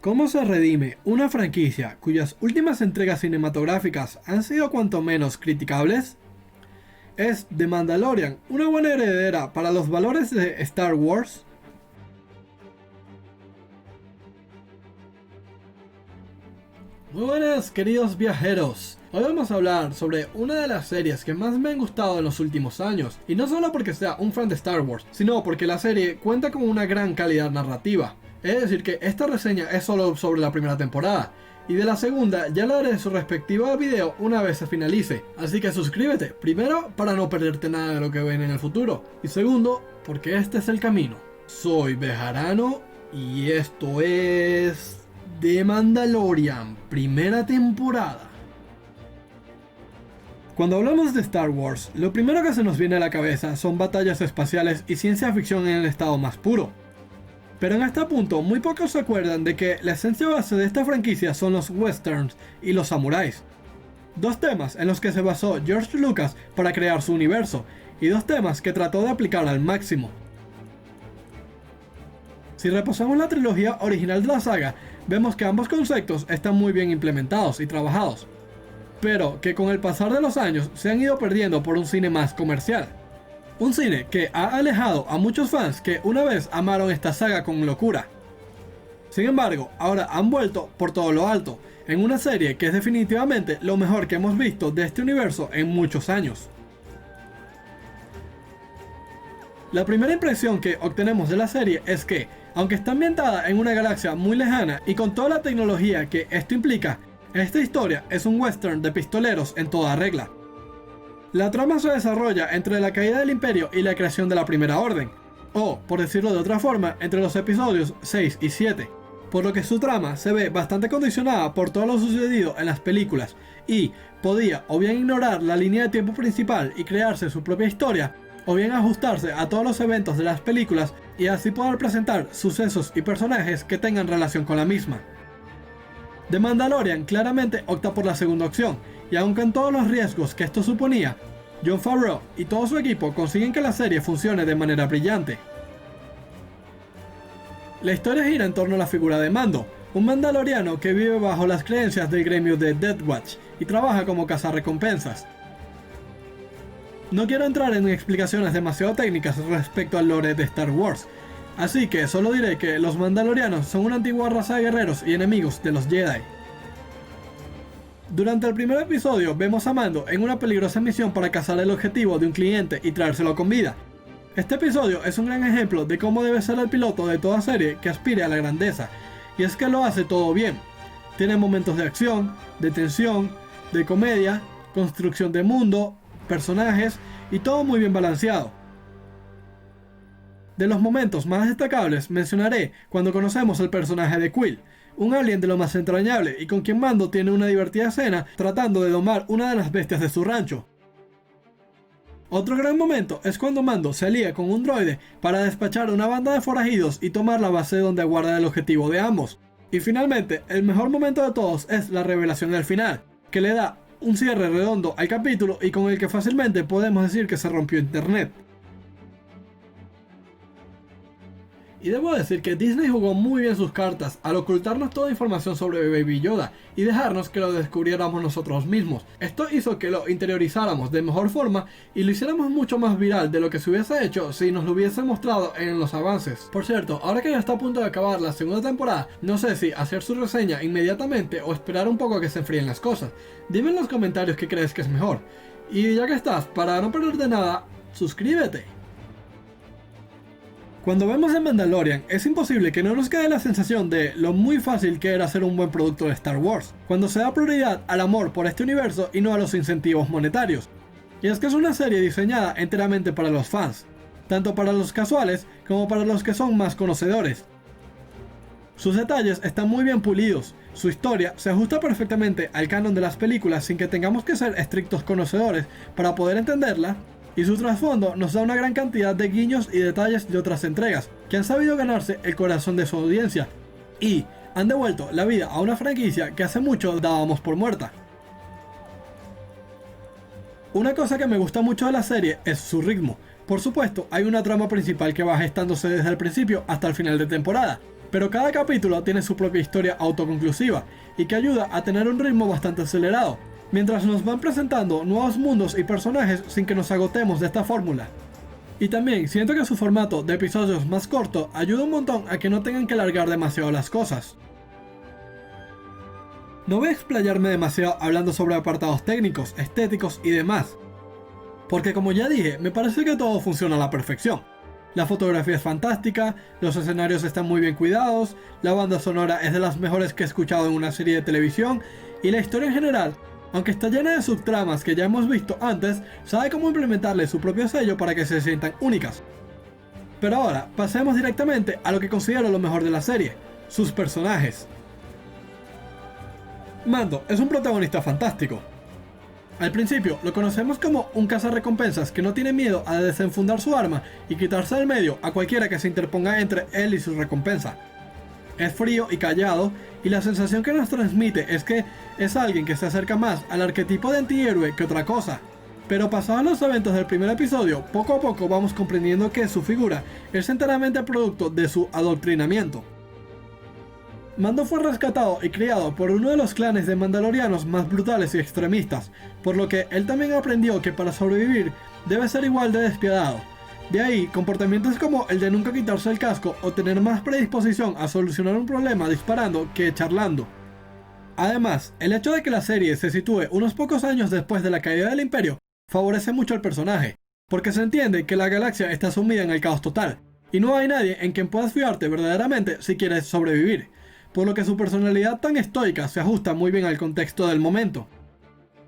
¿Cómo se redime una franquicia cuyas últimas entregas cinematográficas han sido cuanto menos criticables? ¿Es The Mandalorian una buena heredera para los valores de Star Wars? Muy buenas, queridos viajeros. Hoy vamos a hablar sobre una de las series que más me han gustado en los últimos años, y no solo porque sea un fan de Star Wars, sino porque la serie cuenta con una gran calidad narrativa. Es decir que esta reseña es solo sobre la primera temporada, y de la segunda ya le daré su respectivo video una vez se finalice. Así que suscríbete, primero para no perderte nada de lo que ven en el futuro, y segundo porque este es el camino. Soy Bejarano y esto es The Mandalorian, primera temporada. Cuando hablamos de Star Wars, lo primero que se nos viene a la cabeza son batallas espaciales y ciencia ficción en el estado más puro. Pero en este punto, muy pocos se acuerdan de que la esencia base de esta franquicia son los westerns y los samuráis. Dos temas en los que se basó George Lucas para crear su universo, y dos temas que trató de aplicar al máximo. Si repasamos la trilogía original de la saga, vemos que ambos conceptos están muy bien implementados y trabajados, pero que con el pasar de los años se han ido perdiendo por un cine más comercial. Un cine que ha alejado a muchos fans que una vez amaron esta saga con locura. Sin embargo, ahora han vuelto por todo lo alto, en una serie que es definitivamente lo mejor que hemos visto de este universo en muchos años. La primera impresión que obtenemos de la serie es que, aunque está ambientada en una galaxia muy lejana y con toda la tecnología que esto implica, esta historia es un western de pistoleros en toda regla. La trama se desarrolla entre la caída del Imperio y la creación de la Primera Orden, o, por decirlo de otra forma, entre los episodios 6 y 7, por lo que su trama se ve bastante condicionada por todo lo sucedido en las películas, y podía o bien ignorar la línea de tiempo principal y crearse su propia historia, o bien ajustarse a todos los eventos de las películas y así poder presentar sucesos y personajes que tengan relación con la misma. The Mandalorian claramente opta por la segunda opción, y aun con todos los riesgos que esto suponía, Jon Favreau y todo su equipo consiguen que la serie funcione de manera brillante. La historia gira en torno a la figura de Mando, un mandaloriano que vive bajo las creencias del gremio de Death Watch y trabaja como cazarrecompensas. No quiero entrar en explicaciones demasiado técnicas respecto al lore de Star Wars, así que solo diré que los mandalorianos son una antigua raza de guerreros y enemigos de los Jedi. Durante el primer episodio vemos a Mando en una peligrosa misión para cazar el objetivo de un cliente y traérselo con vida. Este episodio es un gran ejemplo de cómo debe ser el piloto de toda serie que aspire a la grandeza, y es que lo hace todo bien. Tiene momentos de acción, de tensión, de comedia, construcción de mundo, personajes y todo muy bien balanceado. De los momentos más destacables mencionaré cuando conocemos el personaje de Quill, un alien de lo más entrañable y con quien Mando tiene una divertida escena tratando de domar una de las bestias de su rancho. Otro gran momento es cuando Mando se alía con un droide para despachar una banda de forajidos y tomar la base donde aguarda el objetivo de ambos. Y finalmente, el mejor momento de todos es la revelación del final, que le da un cierre redondo al capítulo y con el que fácilmente podemos decir que se rompió internet. Y debo decir que Disney jugó muy bien sus cartas al ocultarnos toda información sobre Baby Yoda y dejarnos que lo descubriéramos nosotros mismos. Esto hizo que lo interiorizáramos de mejor forma y lo hiciéramos mucho más viral de lo que se hubiese hecho si nos lo hubiesen mostrado en los avances. Por cierto, ahora que ya está a punto de acabar la segunda temporada, no sé si hacer su reseña inmediatamente o esperar un poco a que se enfríen las cosas. Dime en los comentarios qué crees que es mejor. Y ya que estás, para no perderte nada, suscríbete. Cuando vemos The Mandalorian, es imposible que no nos quede la sensación de lo muy fácil que era hacer un buen producto de Star Wars, cuando se da prioridad al amor por este universo y no a los incentivos monetarios. Y es que es una serie diseñada enteramente para los fans, tanto para los casuales como para los que son más conocedores. Sus detalles están muy bien pulidos, su historia se ajusta perfectamente al canon de las películas sin que tengamos que ser estrictos conocedores para poder entenderla, y su trasfondo nos da una gran cantidad de guiños y detalles de otras entregas, que han sabido ganarse el corazón de su audiencia, y han devuelto la vida a una franquicia que hace mucho dábamos por muerta. Una cosa que me gusta mucho de la serie es su ritmo. Por supuesto, hay una trama principal que va gestándose desde el principio hasta el final de temporada, pero cada capítulo tiene su propia historia autoconclusiva y que ayuda a tener un ritmo bastante acelerado, mientras nos van presentando nuevos mundos y personajes sin que nos agotemos de esta fórmula. Y también siento que su formato de episodios más corto ayuda un montón a que no tengan que alargar demasiado las cosas. No voy a explayarme demasiado hablando sobre apartados técnicos, estéticos y demás, porque como ya dije, me parece que todo funciona a la perfección. La fotografía es fantástica, los escenarios están muy bien cuidados, la banda sonora es de las mejores que he escuchado en una serie de televisión, y la historia en general, aunque está llena de subtramas que ya hemos visto antes, sabe cómo implementarle su propio sello para que se sientan únicas. Pero ahora, pasemos directamente a lo que considero lo mejor de la serie, sus personajes. Mando es un protagonista fantástico. Al principio lo conocemos como un cazarrecompensas que no tiene miedo a desenfundar su arma y quitarse del medio a cualquiera que se interponga entre él y su recompensa. Es frío y callado, y la sensación que nos transmite es que es alguien que se acerca más al arquetipo de antihéroe que otra cosa. Pero pasados los eventos del primer episodio, poco a poco vamos comprendiendo que su figura es enteramente producto de su adoctrinamiento. Mando fue rescatado y criado por uno de los clanes de mandalorianos más brutales y extremistas, por lo que él también aprendió que para sobrevivir debe ser igual de despiadado. De ahí, comportamientos como el de nunca quitarse el casco o tener más predisposición a solucionar un problema disparando que charlando. Además, el hecho de que la serie se sitúe unos pocos años después de la caída del Imperio favorece mucho al personaje, porque se entiende que la galaxia está sumida en el caos total, y no hay nadie en quien puedas fiarte verdaderamente si quieres sobrevivir, por lo que su personalidad tan estoica se ajusta muy bien al contexto del momento.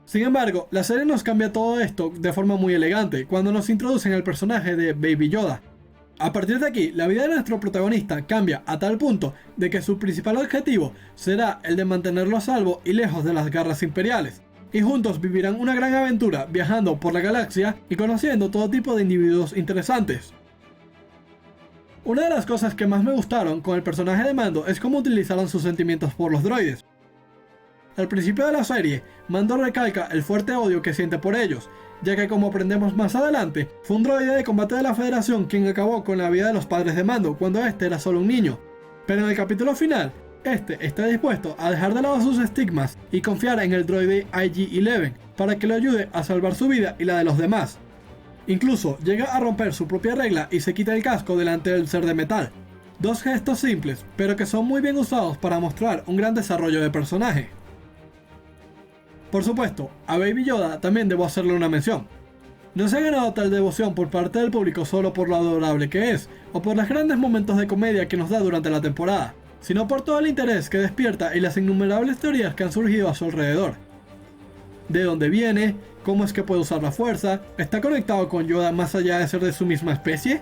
Sin embargo, la serie nos cambia todo esto de forma muy elegante cuando nos introducen el personaje de Baby Yoda. A partir de aquí, la vida de nuestro protagonista cambia a tal punto de que su principal objetivo será el de mantenerlo a salvo y lejos de las garras imperiales, y juntos vivirán una gran aventura viajando por la galaxia y conociendo todo tipo de individuos interesantes. Una de las cosas que más me gustaron con el personaje de Mando es cómo utilizaron sus sentimientos por los droides. Al principio de la serie, Mando recalca el fuerte odio que siente por ellos, ya que como aprendemos más adelante, fue un droide de combate de la Federación quien acabó con la vida de los padres de Mando cuando este era solo un niño. Pero en el capítulo final, este está dispuesto a dejar de lado sus estigmas y confiar en el droide IG-11 para que le ayude a salvar su vida y la de los demás. Incluso llega a romper su propia regla y se quita el casco delante del ser de metal. Dos gestos simples, pero que son muy bien usados para mostrar un gran desarrollo de personaje. Por supuesto, a Baby Yoda también debo hacerle una mención. No se ha ganado tal devoción por parte del público solo por lo adorable que es, o por los grandes momentos de comedia que nos da durante la temporada, sino por todo el interés que despierta y las innumerables teorías que han surgido a su alrededor. De dónde viene, cómo es que puede usar la fuerza, ¿está conectado con Yoda más allá de ser de su misma especie?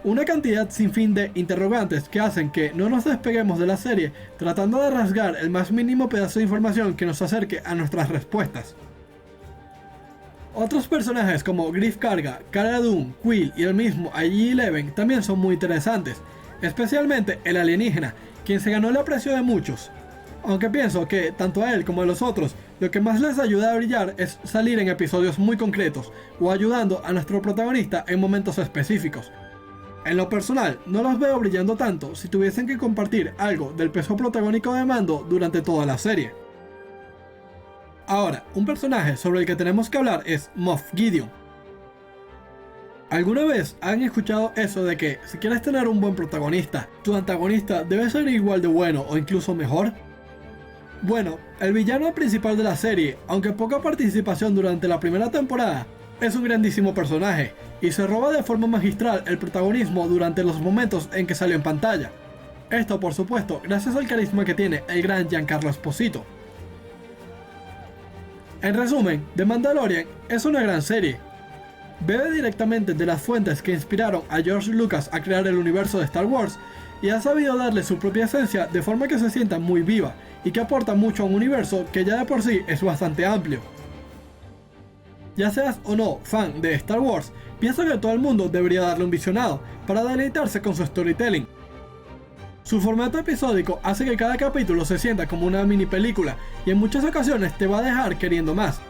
Una cantidad sin fin de interrogantes que hacen que no nos despeguemos de la serie tratando de rasgar el más mínimo pedazo de información que nos acerque a nuestras respuestas. Otros personajes como Greef Karga, Cara Dune, Quill y el mismo IG-11 también son muy interesantes, especialmente el alienígena, quien se ganó el aprecio de muchos. Aunque pienso que, tanto a él como a los otros, lo que más les ayuda a brillar es salir en episodios muy concretos, o ayudando a nuestro protagonista en momentos específicos. En lo personal, no los veo brillando tanto si tuviesen que compartir algo del peso protagónico de Mando durante toda la serie. Ahora, un personaje sobre el que tenemos que hablar es Moff Gideon. ¿Alguna vez han escuchado eso de que si quieres tener un buen protagonista, tu antagonista debe ser igual de bueno o incluso mejor? Bueno, el villano principal de la serie, aunque poca participación durante la primera temporada, es un grandísimo personaje y se roba de forma magistral el protagonismo durante los momentos en que salió en pantalla. Esto por supuesto gracias al carisma que tiene el gran Giancarlo Esposito. En resumen, The Mandalorian es una gran serie. Bebe directamente de las fuentes que inspiraron a George Lucas a crear el universo de Star Wars y ha sabido darle su propia esencia de forma que se sienta muy viva y que aporta mucho a un universo que ya de por sí es bastante amplio. Ya seas o no fan de Star Wars, pienso que todo el mundo debería darle un visionado para deleitarse con su storytelling. Su formato episódico hace que cada capítulo se sienta como una mini película y en muchas ocasiones te va a dejar queriendo más.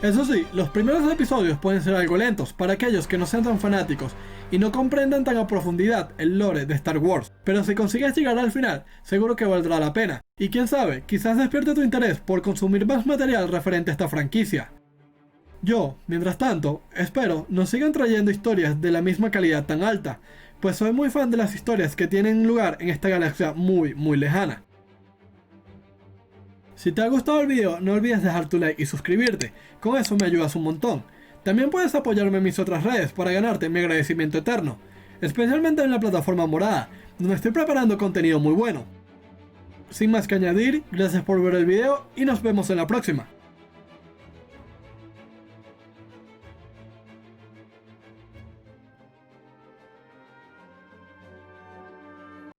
Eso sí, los primeros episodios pueden ser algo lentos para aquellos que no sean tan fanáticos y no comprendan tan a profundidad el lore de Star Wars. Pero si consigues llegar al final, seguro que valdrá la pena. Y quién sabe, quizás despierte tu interés por consumir más material referente a esta franquicia. Yo, mientras tanto, espero nos sigan trayendo historias de la misma calidad tan alta, pues soy muy fan de las historias que tienen lugar en esta galaxia muy lejana. Si te ha gustado el video, no olvides dejar tu like y suscribirte, con eso me ayudas un montón. También puedes apoyarme en mis otras redes para ganarte mi agradecimiento eterno, especialmente en la plataforma morada, donde estoy preparando contenido muy bueno. Sin más que añadir, gracias por ver el video y nos vemos en la próxima.